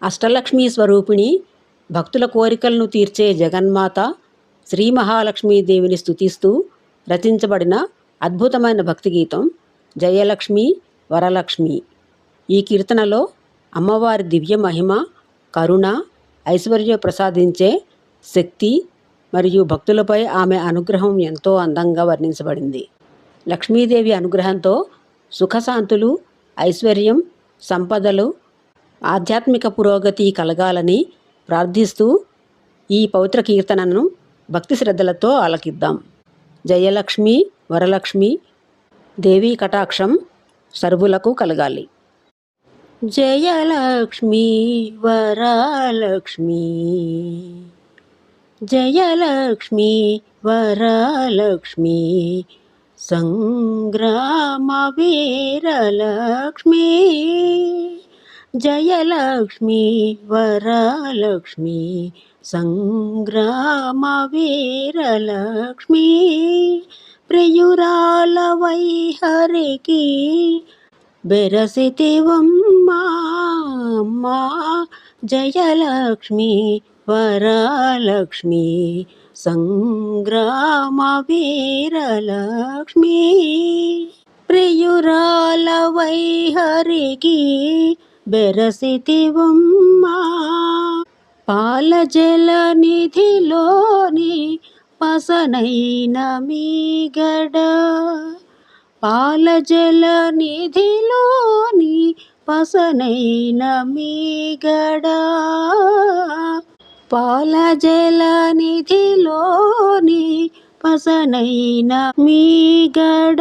అష్టలక్ష్మీ స్వరూపిణి, భక్తుల కోరికలను తీర్చే జగన్మాత శ్రీ మహాలక్ష్మీదేవిని స్తుతిస్తూ రచించబడిన అద్భుతమైన భక్తి గీతం జయలక్ష్మి వరలక్ష్మి. ఈ కీర్తనలో అమ్మవారి దివ్య మహిమ, కరుణ, ఐశ్వర్య ప్రసాదించే శక్తి మరియు భక్తులపై ఆమె అనుగ్రహం ఎంతో అందంగా వర్ణించబడింది. లక్ష్మీదేవి అనుగ్రహంతో సుఖశాంతులు, ఐశ్వర్యం, సంపదలు, ఆధ్యాత్మిక పురోగతి కలగాలని ప్రార్థిస్తూ ఈ పవిత్ర కీర్తనను భక్తి శ్రద్ధలతో ఆలకిద్దాం. జయలక్ష్మి వరలక్ష్మి, దేవీ కటాక్షం సర్వులకు కలగాలి. జయలక్ష్మి వరలక్ష్మి, జయలక్ష్మి వరలక్ష్మి, సంగ్రామ వీరలక్ష్మి. జయలక్ష్మి వరలక్ష్మి, సంగ్రామ వీరలక్ష్మి. ప్రియురాల వైహరికి బెరసితివమ్మా అమ్మా. జయలక్ష్మి వరలక్ష్మి, సంగ్రామ వీరలక్ష్మి. ప్రియురాల వైహరికి బెరసితివమ్మా. పాలజల నిధిలోని పసనైన మీగడ, పాలజల నిధిలోని పసనైన మీగడ, పాలజల నిధిలోని పసనైన మీగడ.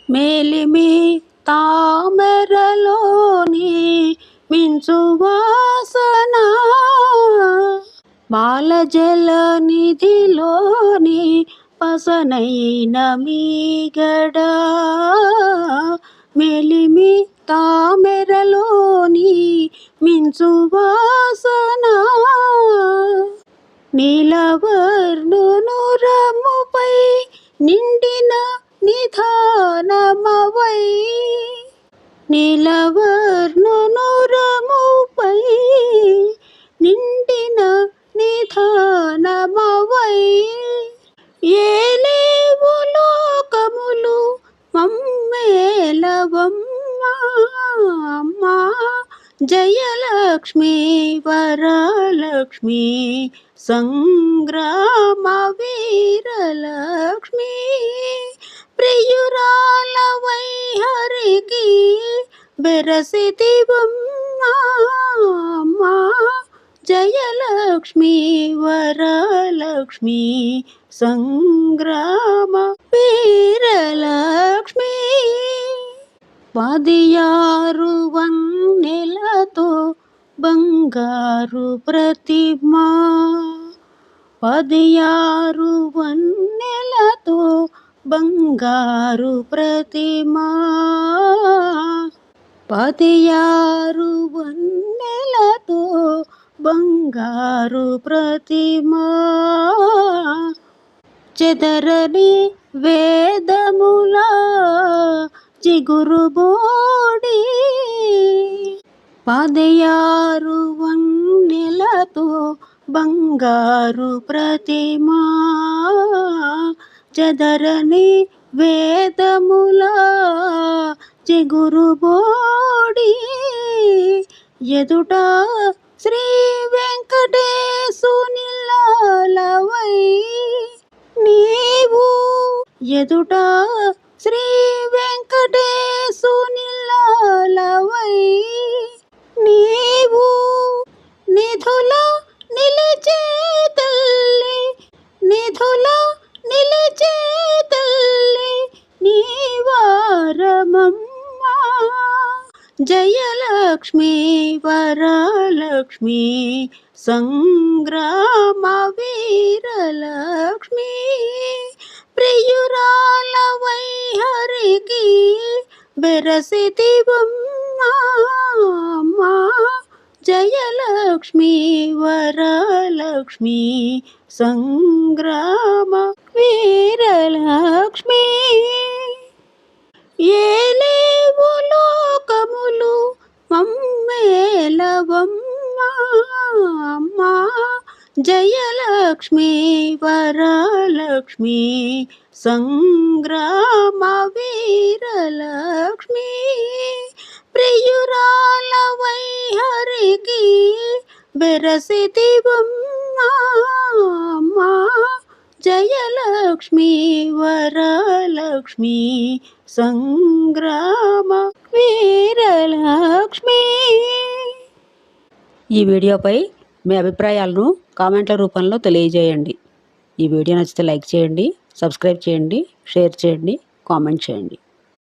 మేలిమి తామరలోని మించు వాసన, బాలజల నిధిలోని పసనైన మీగడ. మెలిమి తామెరలోని మించు వాసన, నీలవర్ణును రముపై నిండిన నిధానమవై, నీలవర్ణును రముపై నిండిన నిధానమవై. ఏలేవు లోకములు మమ్మేలవమ్మా అమ్మా. జయలక్ష్మి వరలక్ష్మి, సంగ్రామ వీరలక్ష్మి. ప్రియురాల వైహరికి బెరసితివమ్మా అమ్మా. జయలక్ష్మి వరలక్ష్మి, సంగ్రామ వీరలక్ష్మి. 16 వన్నెలతో బంగారు ప్రతిమ, 16 వన్నెలతో బంగారు ప్రతిమ, 16 వన్నెలతో బంగారు ప్రతిమ. చెదరని వేదముల చిగురు బోడి, 16 వన్నెలతో బంగారు ప్రతిమ. చెదరని వేదముల చిగురు బోడి, ఎదుట శ్రీ వెంకటేశునిలాలవై నీవు, ఎదుట శ్రీ వెంకటేశునిలాలవై నీవు. నిధుల నిలిచే తల్లి, నిధుల నిలిచే తల్లి నీవారమమ్మా. జయలక్ష్మి వరలక్ష్మి, సంగ్రామ వీరలక్ష్మి. ప్రియురాల వైహరికి బెరసితివమ్మా అమ్మా. జయలక్ష్మి వరలక్ష్మి, సంగ్రామ వీరలక్ష్మి. ఏలేవు లోకములు మమ్మేలవమ్మా నిలవమ్మా అమ్మా జయలక్ష్మి వరలక్ష్మి సంగ్రామ వీరలక్ష్మి ప్రియురాల వైహరికి బెరసిదివమ్మా అమ్మా జయలక్ష్మి వరలక్ష్మి సంగ్రామ వీరలక్ష్మి. ఈ వీడియోపై మీ అభిప్రాయాలను కామెంట్ల రూపంలో తెలియజేయండి. ఈ వీడియో నచ్చితే లైక్ చేయండి, సబ్స్క్రైబ్ చేయండి, షేర్ చేయండి, కామెంట్ చేయండి.